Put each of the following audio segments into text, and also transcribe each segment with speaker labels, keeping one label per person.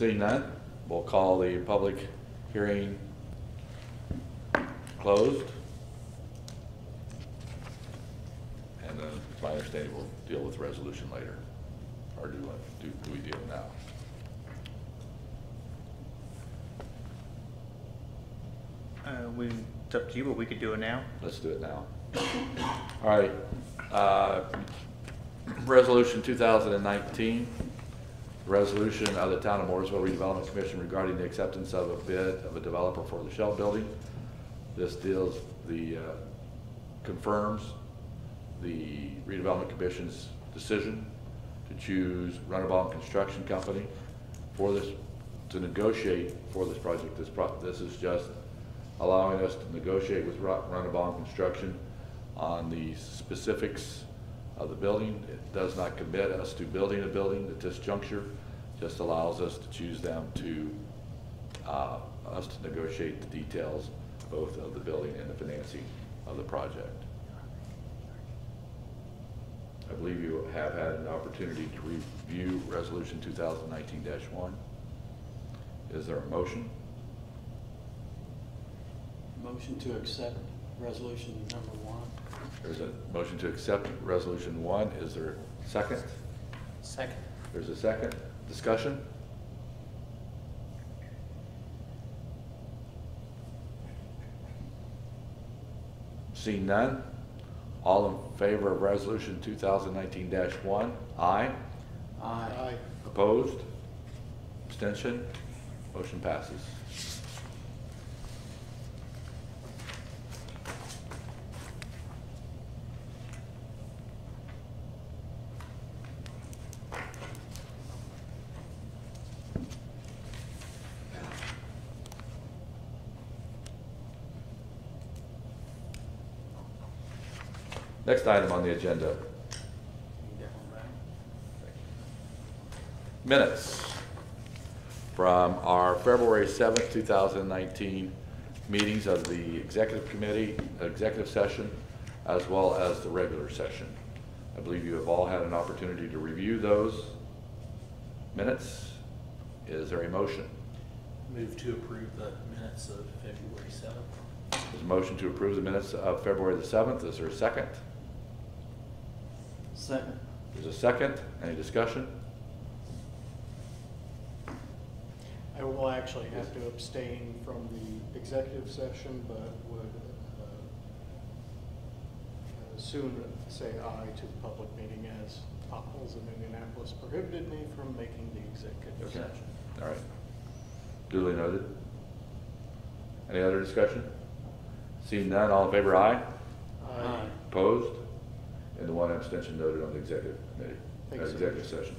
Speaker 1: Seeing none, we'll call the public hearing closed. And then it's my understanding we'll deal with resolution later. Or do we deal now?
Speaker 2: It's up to you, but we could do it now.
Speaker 1: Let's do it now. All right. Resolution 2019. Resolution of the Town of Mooresville Redevelopment Commission regarding the acceptance of a bid of a developer for the Shell building. This deals confirms the Redevelopment Commission's decision to choose Runabout Construction Company for this, to negotiate for this project. This is just allowing us to negotiate with Runabout Construction on the specifics of the building. It does not commit us to building a building at this juncture, just allows us to choose them to us to negotiate the details both of the building and the financing of the project. I believe you have had an opportunity to review Resolution 2019-1. Is there a motion?
Speaker 3: Motion to accept resolution number 1.
Speaker 1: There's a motion to accept resolution 1. Is there a second?
Speaker 3: Second.
Speaker 1: There's a second. Discussion? Seeing none, all in favor of resolution 2019-1, aye.
Speaker 3: Aye.
Speaker 1: Opposed? Abstention? Motion passes. Next item on the agenda. Minutes from our February 7th, 2019 meetings of the executive committee, executive session, as well as the regular session. I believe you have all had an opportunity to review those minutes. Is there a motion?
Speaker 3: Move to approve the minutes of February 7th.
Speaker 1: There's a motion to approve the minutes of February the 7th. Is there a second?
Speaker 3: Second.
Speaker 1: There's a second. Any discussion?
Speaker 4: I will actually have to abstain from the executive session, but would soon say aye to the public meeting as potholes in Indianapolis prohibited me from making the executive session.
Speaker 1: All right. Duly noted. Any other discussion? Seeing none, all in favor, aye.
Speaker 4: Aye.
Speaker 1: Opposed? And the one abstention noted on the executive committee,
Speaker 4: Thanks,
Speaker 1: executive session.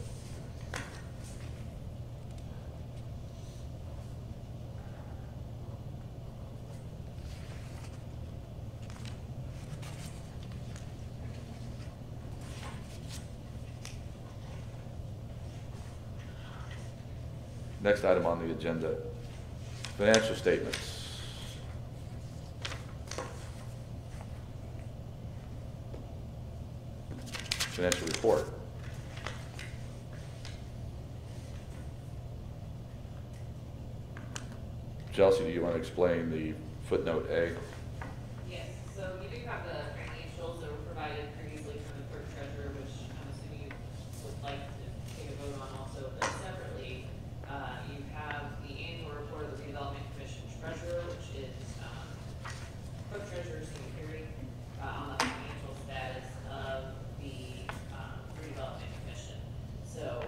Speaker 1: Next item on the agenda, financial statements. Financial report. Chelsea, do you want to explain the footnote A?
Speaker 5: Yes, so you do have the financials that were provided previously from the clerk treasurer, which I'm assuming you would like to take a vote on also, but separately, you have the annual report of the Redevelopment Commission treasurer, which is clerk treasurer's secretary on the financial status of the Redevelopment Commission. So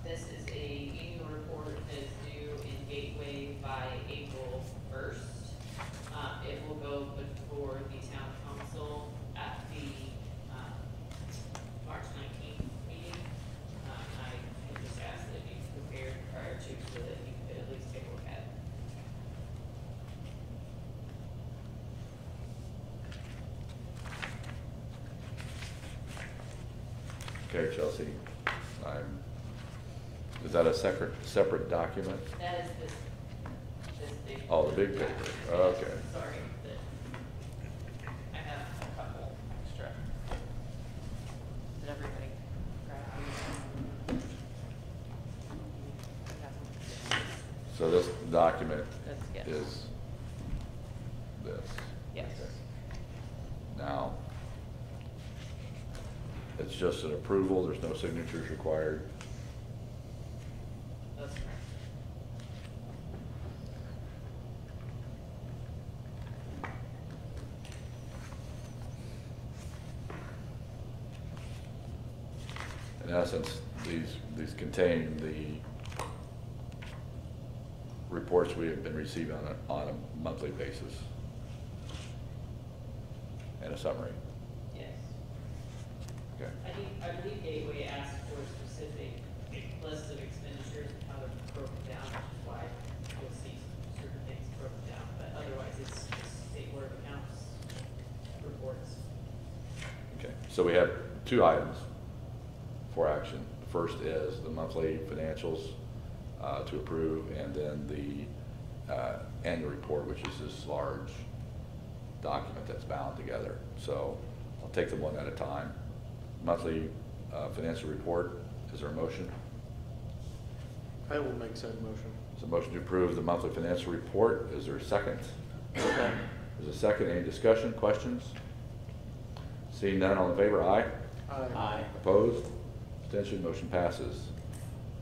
Speaker 5: this is a annual report that is due in Gateway by April 1st. It will go before the town council at the March 19th meeting. I can just ask that it be prepared prior to so that you could at least take a look at it.
Speaker 1: Okay, Chelsea. Is that a separate document?
Speaker 5: That is this big.
Speaker 1: Oh, the big paper. Okay.
Speaker 5: Sorry, I have a couple extra. Did everybody grab these?
Speaker 1: So this document
Speaker 5: That's, yes.
Speaker 1: is this.
Speaker 5: Yes.
Speaker 1: Okay. Now, it's just an approval, there's no signatures required.
Speaker 5: That's correct.
Speaker 1: In essence, these contain the reports we have been receiving on a monthly basis. And a summary.
Speaker 5: Yes.
Speaker 1: Okay.
Speaker 5: I believe Gateway asked for a specific list of expenditures and how they're broken down, which is why you'll see certain things broken down, but otherwise it's just state board of accounts reports.
Speaker 1: Okay, so we have two items for action. The first is the monthly financials to approve, and then the annual report, which is this large document that's bound together. So I'll take them one at a time. Monthly financial report, is there a motion?
Speaker 4: I will make said motion.
Speaker 1: There's a motion to approve the monthly financial report. Is there a second?
Speaker 4: Okay.
Speaker 1: There's a second. Any discussion, questions? Seeing none, all in favor, aye?
Speaker 3: Aye.
Speaker 1: Opposed? Abstention, motion passes.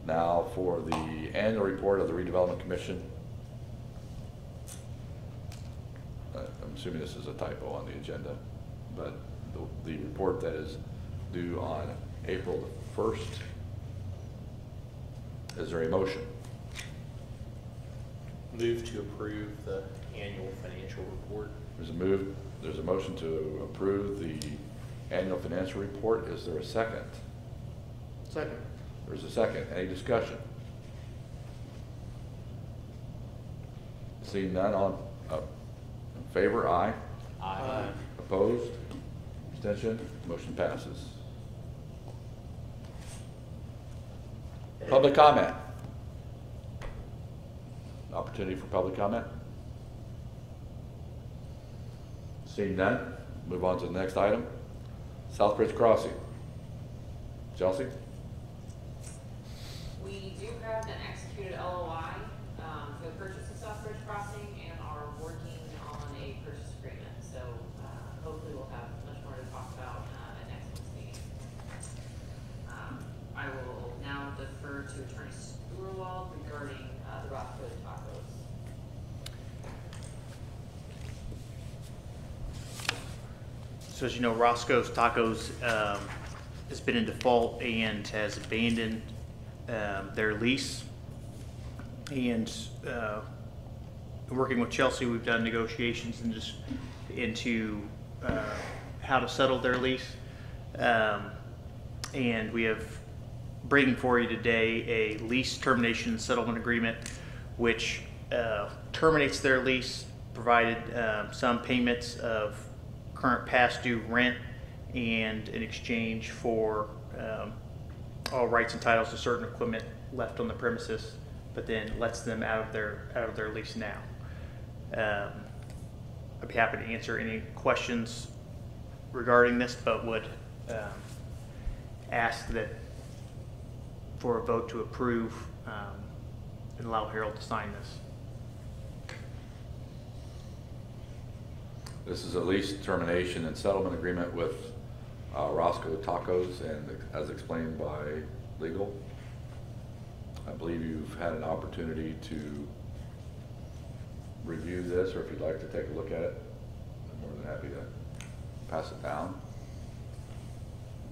Speaker 1: Now for the annual report of the Redevelopment Commission. I'm assuming this is a typo on the agenda, but the report that is due on April the 1st. Is there a motion?
Speaker 3: Move to approve the annual financial report.
Speaker 1: There's a motion to approve the annual financial report. Is there a second?
Speaker 4: Second.
Speaker 1: There's a second. Any discussion? Seeing none, in favor, aye.
Speaker 3: Aye.
Speaker 1: Opposed? Abstention? Motion passes. Public comment. Opportunity for public comment? Seeing none, move on to the next item. Southbridge Crossing. Chelsea?
Speaker 5: We do have an executed LOI for the purchase of Southbridge Crossing and are working on a purchase agreement. So hopefully we'll have much more to talk about at next month's meeting. I will now defer to Attorney Stewart regarding the Roscoe Tacos.
Speaker 2: So as you know, Roscoe's Tacos has been in default and has abandoned their lease. And working with Chelsea, we've done negotiations and just into how to settle their lease. And we have bringing for you today a lease termination and settlement agreement, which terminates their lease, provided some payments of current past due rent, and in exchange for all rights and titles to certain equipment left on the premises, but then lets them out of their lease now. I'd be happy to answer any questions regarding this, but would ask that for a vote to approve and allow Harold to sign this.
Speaker 1: This is a lease termination and settlement agreement with Roscoe Tacos, and as explained by legal. I believe you've had an opportunity to review this, or if you'd like to take a look at it, I'm more than happy to pass it down.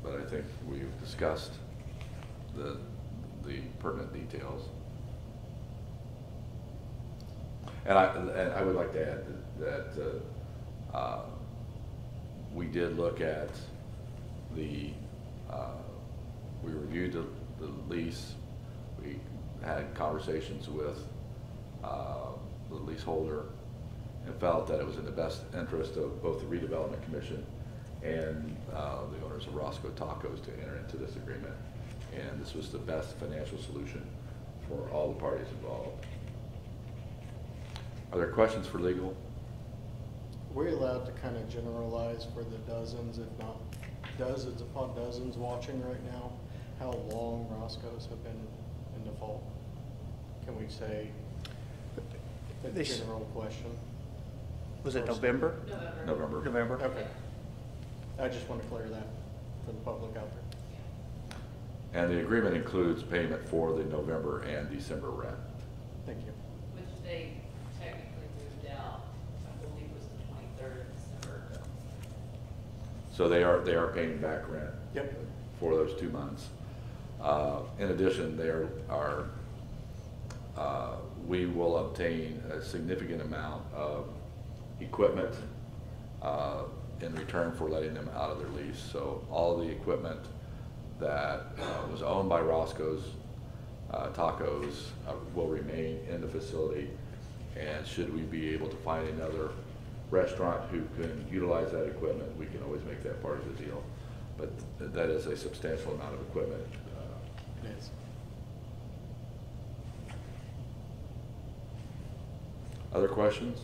Speaker 1: But I think we've discussed the pertinent details. And I would like to add that we did look at we reviewed the lease. We had conversations with the leaseholder and felt that it was in the best interest of both the Redevelopment Commission and the owners of Roscoe Tacos to enter into this agreement. And this was the best financial solution for all the parties involved. Are there questions for legal?
Speaker 4: Are we allowed to kind of generalize for the dozens, if not dozens upon dozens watching right now, how long Roscoe's have been in default? Can we say A
Speaker 2: They s-
Speaker 4: general question.
Speaker 2: Was it
Speaker 4: First.
Speaker 2: November?
Speaker 5: November.
Speaker 2: November?
Speaker 4: Okay. I just want to clear that for the public out there.
Speaker 1: And the agreement includes payment for the November and December rent.
Speaker 4: Thank you.
Speaker 5: Which they technically moved out, I believe was the 23rd of December.
Speaker 1: So they are paying back rent
Speaker 4: Yep.
Speaker 1: for those 2 months. In addition, we will obtain a significant amount of equipment in return for letting them out of their lease. So all the equipment that was owned by Roscoe's Tacos will remain in the facility. And should we be able to find another restaurant who can utilize that equipment, we can always make that part of the deal. But that is a substantial amount of equipment.
Speaker 4: It is.
Speaker 1: Other questions?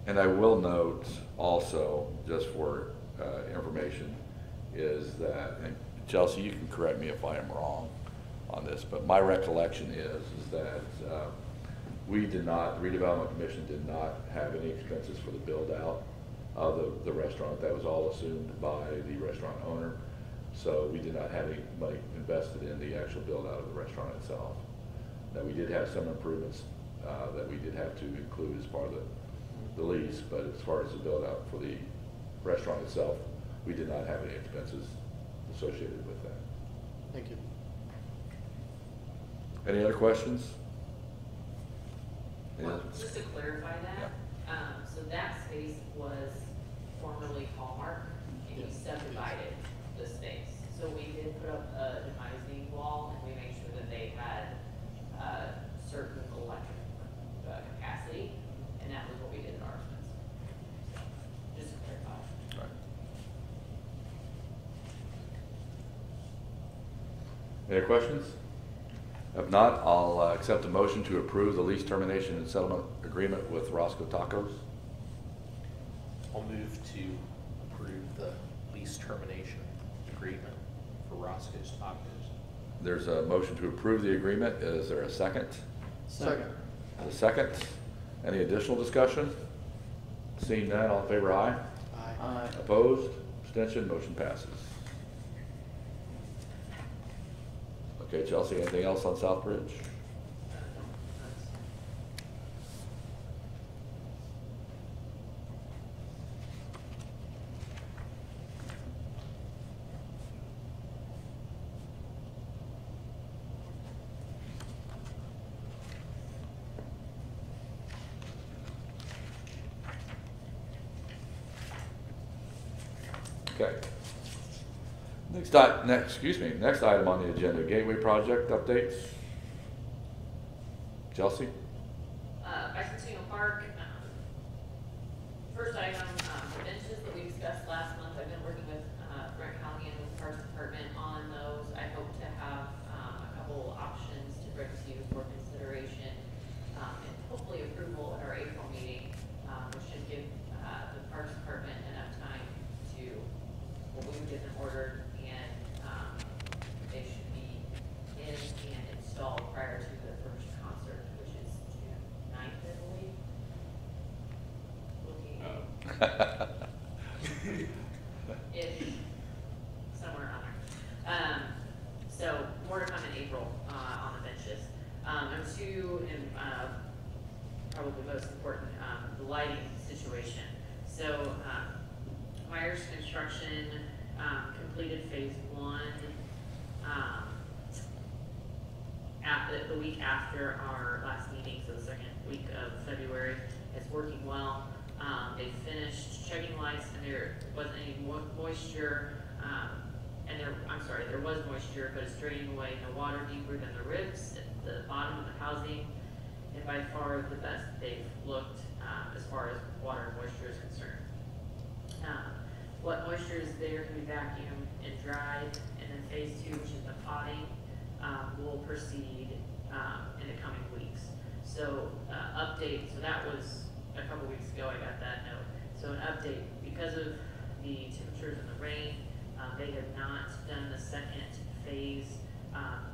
Speaker 1: And I will note also, just for information, is that, and Chelsea, you can correct me if I am wrong on this, but my recollection is that we did not, the Redevelopment Commission did not have any expenses for the build out of the restaurant. That was all assumed by the restaurant owner. So we did not have any money invested in the actual build out of the restaurant itself. Now, we did have some improvements that we did have to include as part of the lease, but as far as the build out for the restaurant itself, we did not have any expenses associated with that.
Speaker 4: Thank you.
Speaker 1: Any other questions?
Speaker 5: Well, just to clarify that, so that space was formerly Hallmark, and we
Speaker 4: Yes.
Speaker 5: subdivided the space. So we did put up a demising wall, and we made sure that they had certain electric capacity, and that was what we did in our expense. So, just to clarify.
Speaker 1: All right. Any questions? If not, I'll accept a motion to approve the lease termination and settlement agreement with Roscoe Tacos.
Speaker 3: I'll move to approve the lease termination agreement for Roscoe's Tacos.
Speaker 1: There's a motion to approve the agreement. Is there a second?
Speaker 4: Second.
Speaker 1: A second. Any additional discussion? Seeing none, all in favor, aye.
Speaker 4: Aye.
Speaker 1: Opposed? Abstention? Motion passes. Okay, Chelsea, anything else on Southbridge? Okay. Next item on the agenda, Gateway Project updates. Chelsea?
Speaker 5: Bicentennial Park, first item, the benches that we discussed last month, I've been working with Brent County and with the Parks Department on those. I hope to have a couple options to bring to you for consideration, and hopefully approval at our April meeting, which should give the Parks Department enough time to, well, we would get them ordered, and they should be in and installed prior to the first concert, which is June 9th, I believe. Looking ish, somewhere around there. So more to come in April on the benches. Number two, and probably most important, the lighting situation. So Myers Construction completed phase one at the week after our last meeting, so the second week of February. It's working well. They finished checking lights, and there wasn't any moisture, there was moisture, but it's draining away no water deeper than the ribs at the bottom of the housing, and by far the best they've looked as far as water and moisture is concerned. What moisture is there can be vacuumed and dried, and then phase two, which is the potting, will proceed in the coming weeks. So update, so that was a couple weeks ago I got that note. So an update, because of the temperatures and the rain, They have not done the second phase.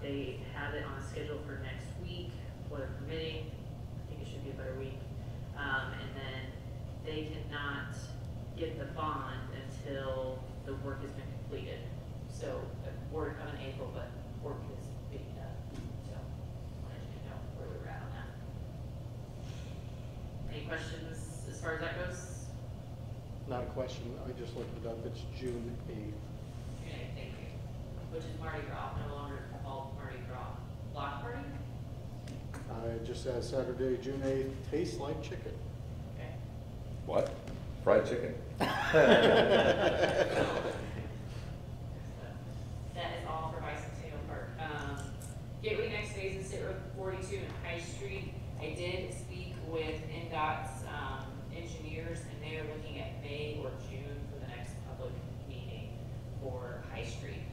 Speaker 5: They have it on a schedule for next week, weather permitting. I think it should be about a week. And then they cannot get the bond until the work has been completed. So more to come in April, but work is being done. So I wanted you to know where we were at on that. Any questions as far as that goes?
Speaker 4: Not a question, I just looked it up, it's June 8th.
Speaker 5: Okay, thank you. Which is Mardi Gras, no longer called Mardi Gras. Block party?
Speaker 4: It just says Saturday, June 8th, tastes like chicken.
Speaker 5: Okay.
Speaker 1: What? Fried chicken?
Speaker 5: That is all for Bicentennial Park. Gateway next phase is State Road 42 and High Street. I did speak with NDOT's engineers, and they are looking at May or June for the next public meeting for High Street.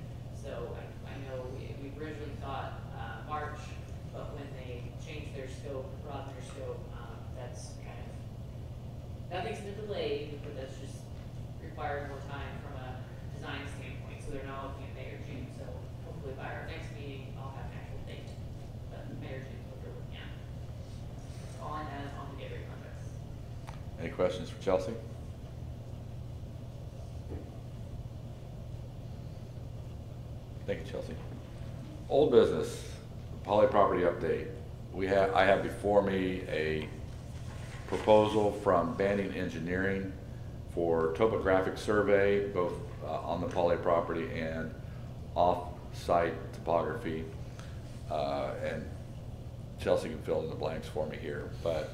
Speaker 5: So I know we originally thought March, but when they changed their scope, broadened their scope, that's kind of, nothing's been delayed, but that's just required more time from a design standpoint. So they're not looking at May or June. So hopefully by our next meeting, I'll have an actual date. But May or June is what they're looking at. That's all I have on the gateway projects.
Speaker 1: Any questions for Chelsea? Thank you, Chelsea. Old business, Poly property update. I have before me a proposal from Banning Engineering for topographic survey, both on the Poly property and off-site topography. And Chelsea can fill in the blanks for me here, but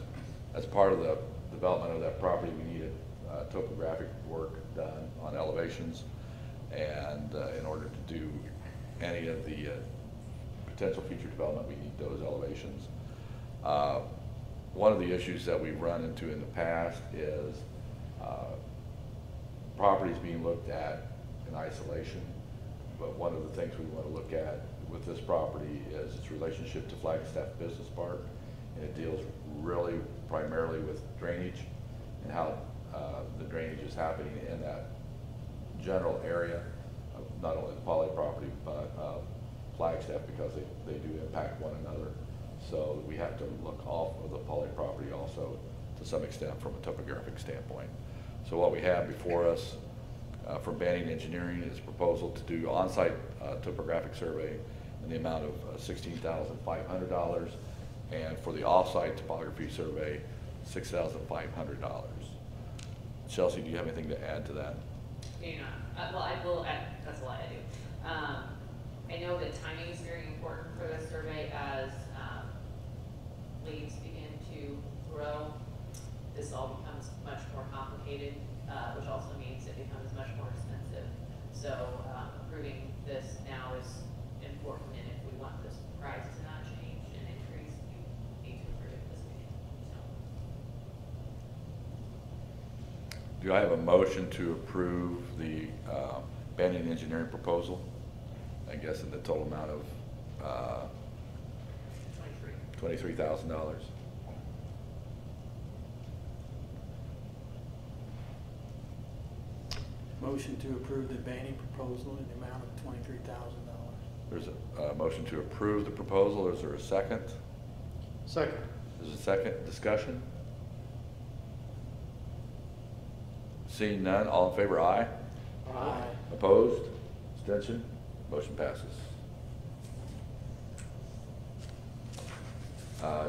Speaker 1: as part of the development of that property, we needed topographic work done on elevations, and in order to do any of the potential future development, we need those elevations. One of the issues that we've run into in the past is properties being looked at in isolation, but one of the things we want to look at with this property is its relationship to Flagstaff Business Park, and it deals really primarily with drainage and how the drainage is happening in that general area of not only the Poly property, but Flagstaff, because they do impact one another. So we have to look off of the Poly property also to some extent from a topographic standpoint. So what we have before us from Banning Engineering is a proposal to do on-site topographic survey in the amount of $16,500, and for the off-site topography survey, $6,500. Chelsea, do you have anything to add to that?
Speaker 5: You know, well, I will add, that's a lot I do. I know that timing is very important for this survey as leaves begin to grow. This all becomes much more complicated, which also means it becomes much more expensive. So approving this now is important, and if we want this price to not change and increase, we need to approve it this meeting. So.
Speaker 1: Do I have a motion to approve the Banning Engineering proposal? I guess in the total amount of $23,000.
Speaker 6: Motion to approve the Banning proposal in the amount of $23,000.
Speaker 1: There's a motion to approve the proposal. Is there a second?
Speaker 4: Second.
Speaker 1: There's a second. Discussion? Seeing none, all in favor, aye.
Speaker 6: Aye.
Speaker 1: Opposed? Abstention? Motion passes.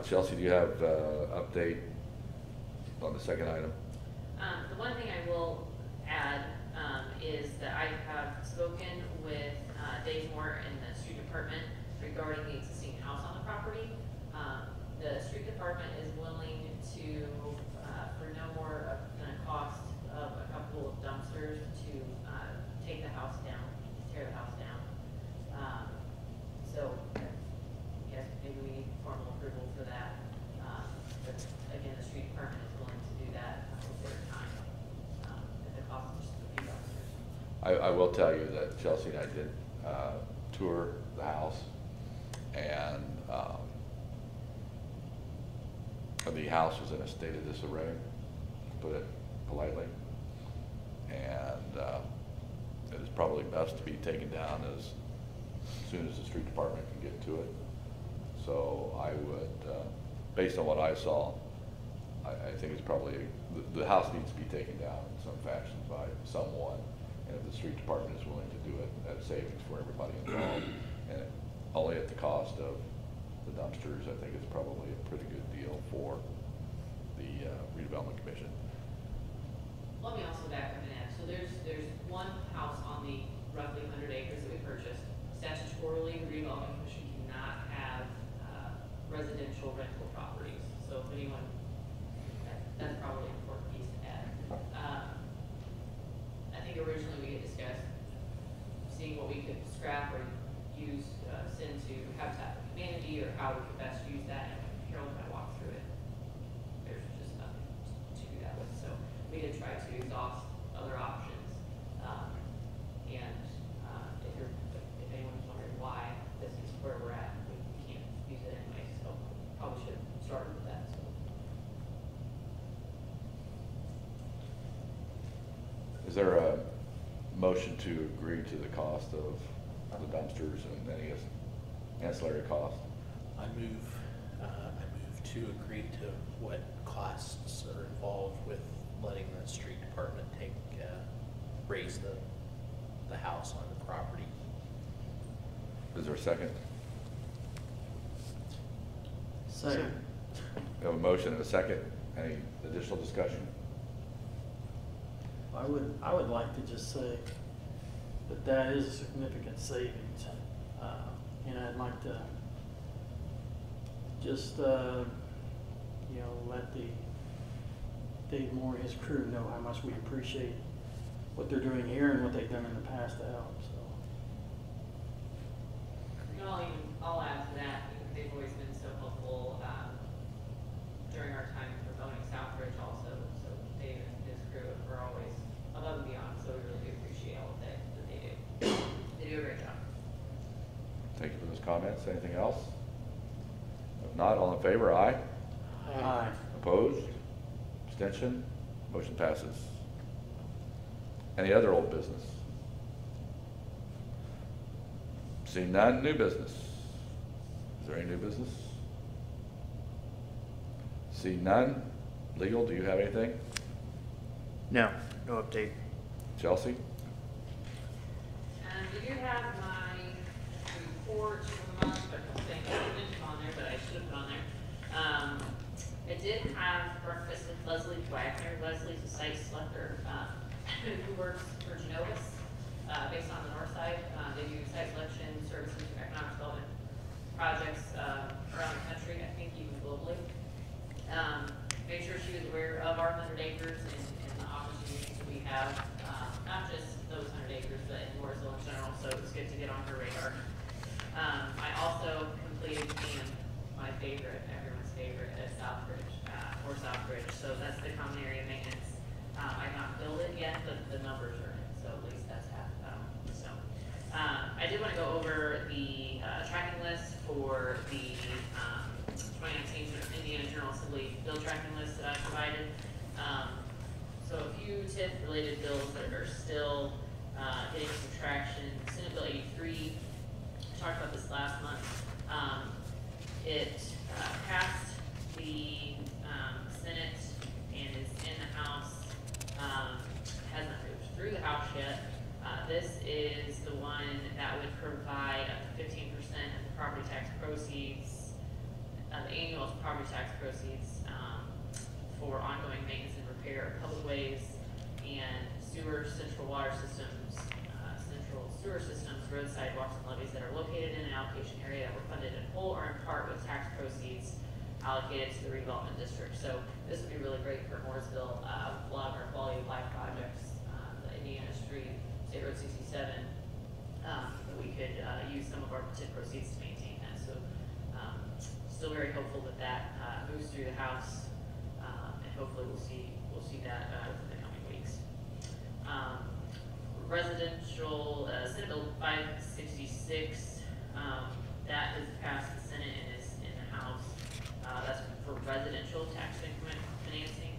Speaker 1: Chelsea, do you have update on the second item?
Speaker 5: The one thing I will add is that I have spoken with Dave Moore in the street department regarding the existing house on the property. The street department is willing to, for no more than a cost of a couple of dumpsters, to take the house down, tear the house down. So, yes, maybe we need formal approval for that. But again, the street department is willing to do that with their time, at the cost of just a few dumpsters.
Speaker 1: I will tell you that Chelsea and I did tour the house, and the house was in a state of disarray, to put it politely, and it is probably best to be taken down as soon as the street department can get to it. So I would, based on what I saw, I think it's probably, the house needs to be taken down in some fashion by someone. And if the street department is willing to do it, that's savings for everybody involved. And only at the cost of the dumpsters, I think it's probably a pretty good deal for the redevelopment commission.
Speaker 5: Let me also back up and add, so there's one house on the roughly 100 acres that we purchased. Statutorily, the redevelopment commission cannot have residential rental properties. So if anyone, that's probably an important piece to add. I think originally we had discussed seeing what we could scrap or use, send to Habitat for Humanity, or how we could best use that, and Harold and I walked through it. There's just nothing to do that with, so we did try to exhaust other options. If anyone's wondering why this is where we're at, we can't use it anyway, so probably should have started with that, so.
Speaker 1: Is there a motion to agree to the cost of the dumpsters and any ancillary costs?
Speaker 3: I move to agree to what costs are involved with letting the street department raise the house on the property.
Speaker 1: Is there a second?
Speaker 6: Second.
Speaker 1: We have a motion and a second. Any additional discussion?
Speaker 6: I would like to just say that is a significant savings. And I'd like to just, let Dave Moore and his crew know how much we appreciate what they're doing here and what they've done in the past to help, so.
Speaker 5: I'll add to that, they've always been so helpful, during our time promoting Southbridge also, so Dave and his crew are always above and beyond, so we really do appreciate all that they do. They do a great job.
Speaker 1: Thank you for those comments. Anything else? If not, all in favor, aye.
Speaker 6: Aye.
Speaker 1: Opposed? Abstention? Motion passes. Any other old business? Seeing none, new business. Is there any new business? See none. Legal, do you have anything?
Speaker 2: No update.
Speaker 1: Chelsea?
Speaker 5: You do have my report for the month, but I think I didn't put on there, but I should have put on there. I did have breakfast with Leslie Wagner. Leslie's a site selector who works for Genovis, based on the north side. They do site selection, services, and economic development projects around the country, I think even globally. Made sure she was aware of our 100 acres and the opportunities that we have, not just those 100 acres, but in Mooresville in general, so it was good to get on her radar. I also completed CAM, my favorite, everyone's favorite, at Southbridge, so that's the common area maintenance. I've not billed it yet, but the numbers are in, so at least that's half the battle. So, I did want to go over the tracking list for the 2019 Indiana General Assembly bill tracking list that I provided. So a few TIF-related bills that are still getting some traction. Senate Bill 83, I talked about this last month. It passed the Senate and is in the House. Hasn't moved through the House yet. This is the one that would provide up to 15% of the property tax proceeds, the annual property tax proceeds for ongoing maintenance and repair of public ways and sewer, central water systems, central sewer systems, road sidewalks, and levees that are located in an allocation area that were funded in whole or in part with tax proceeds allocated to the redevelopment district. So this would be really great for Mooresville. A lot of our quality of life projects, the Indiana Street, State Road 67, that we could use some of our TIF proceeds to maintain that. So still very hopeful that that moves through the House, and hopefully we'll see that within the coming weeks. Residential Senate Bill 566, that has passed the Senate and is in the House. That's for residential tax increment financing.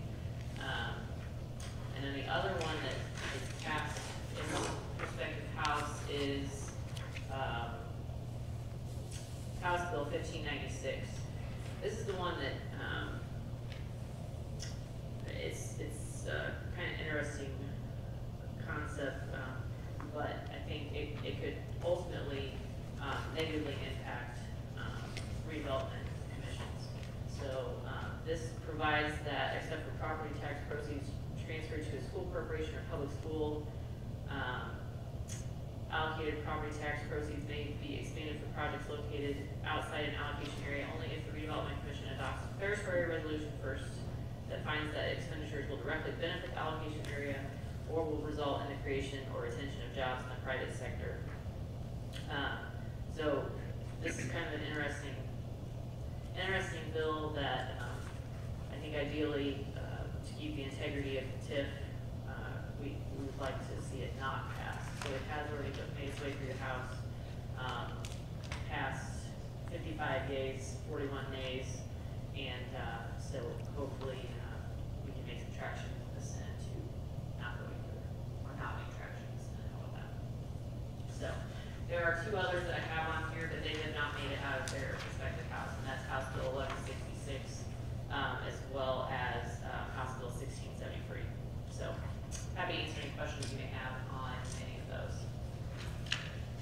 Speaker 5: And then the other one that is passed in respect one that, it's kind of interesting concept, but I think it could ultimately negatively impact redevelopment commissions. So this provides that except for property tax proceeds transferred to a school corporation or public school, allocated property tax proceeds may be expanded for projects located outside an allocation area only if the redevelopment commission adopts a declaratory resolution first that finds that expenditures will directly benefit the allocation area or will result in the creation or retention of jobs in the private sector. So this is kind of an interesting bill that I think ideally to keep the integrity of the TIF, we would like to see it not pass. So it has already made its way through the House, passed 55 yeas, 41 nays, and so hopefully we can make some traction in the Senate to not going through, or not make traction in the Senate, how about that? So there are two others that I have on here, but they have not made it out of their respective House, and that's House Bill 1166, as well as House Bill 1673. So happy to answer any questions you may have on any of those.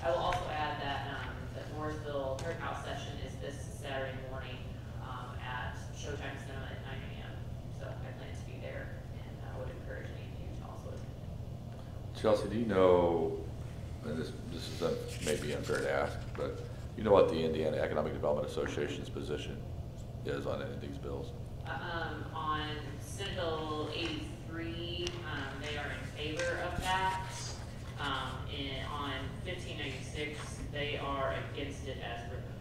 Speaker 5: I will also add that that Mooresville Third House session is this Saturday morning at Showtime Cinema at 9 a.m. So I plan to be there, and I would encourage any of you to also attend.
Speaker 1: Chelsea, do you know, and this is maybe unfair to ask, but you know what the Indiana Economic Development Association's position is on any of these bills?
Speaker 5: On Senate Bill 83, they are in favor of that. And on 1596, they are against it as written.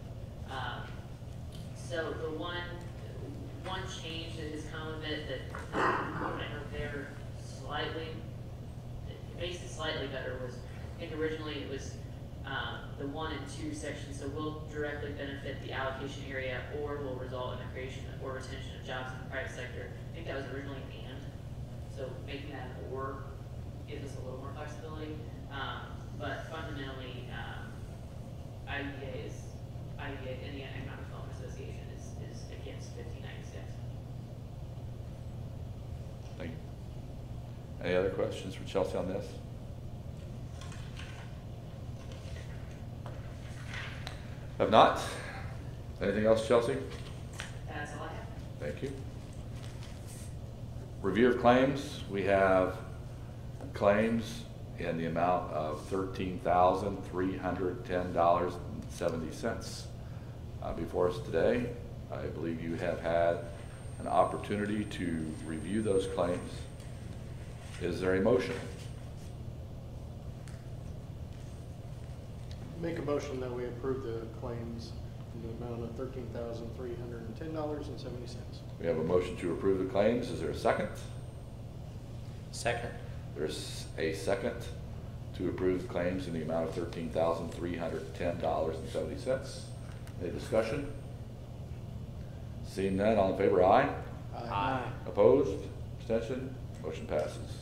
Speaker 5: So the one change that has come of it that they're slightly, it makes it slightly better was, I think originally it was the 1 and 2 sections, so will directly benefit the allocation area or will result in the creation or retention of jobs in the private sector. I think that was originally an and, so making that an or gives us a little more flexibility. But fundamentally, IDA, Indiana Economic Development Association is against 1596.
Speaker 1: Thank you. Any other questions for Chelsea on this? If not, anything else, Chelsea?
Speaker 5: That's all I have.
Speaker 1: Thank you. Review of claims. We have claims in the amount of $13,310.70 before us today. I believe you have had an opportunity to review those claims. Is there a motion?
Speaker 4: Make a motion that we approve the claims in the amount of $13,310.70.
Speaker 1: We have a motion to approve the claims. Is there a second?
Speaker 3: Second.
Speaker 1: There's a second to approve the claims in the amount of $13,310.70. Any discussion? Seeing none, all in favor, aye?
Speaker 3: Aye.
Speaker 1: Opposed? Abstention? Motion passes.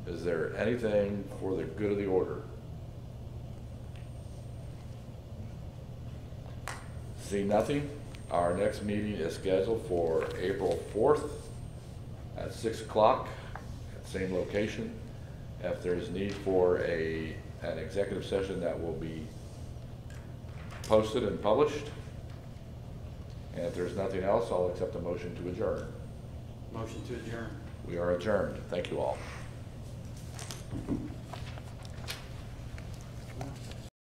Speaker 1: Is there anything for the good of the order? Seeing nothing, our next meeting is scheduled for April 4th at 6 o'clock at the same location. If there's need for an executive session, that will be posted and published. And if there's nothing else, I'll accept a motion to adjourn.
Speaker 6: Motion to adjourn.
Speaker 1: We are adjourned. Thank you all.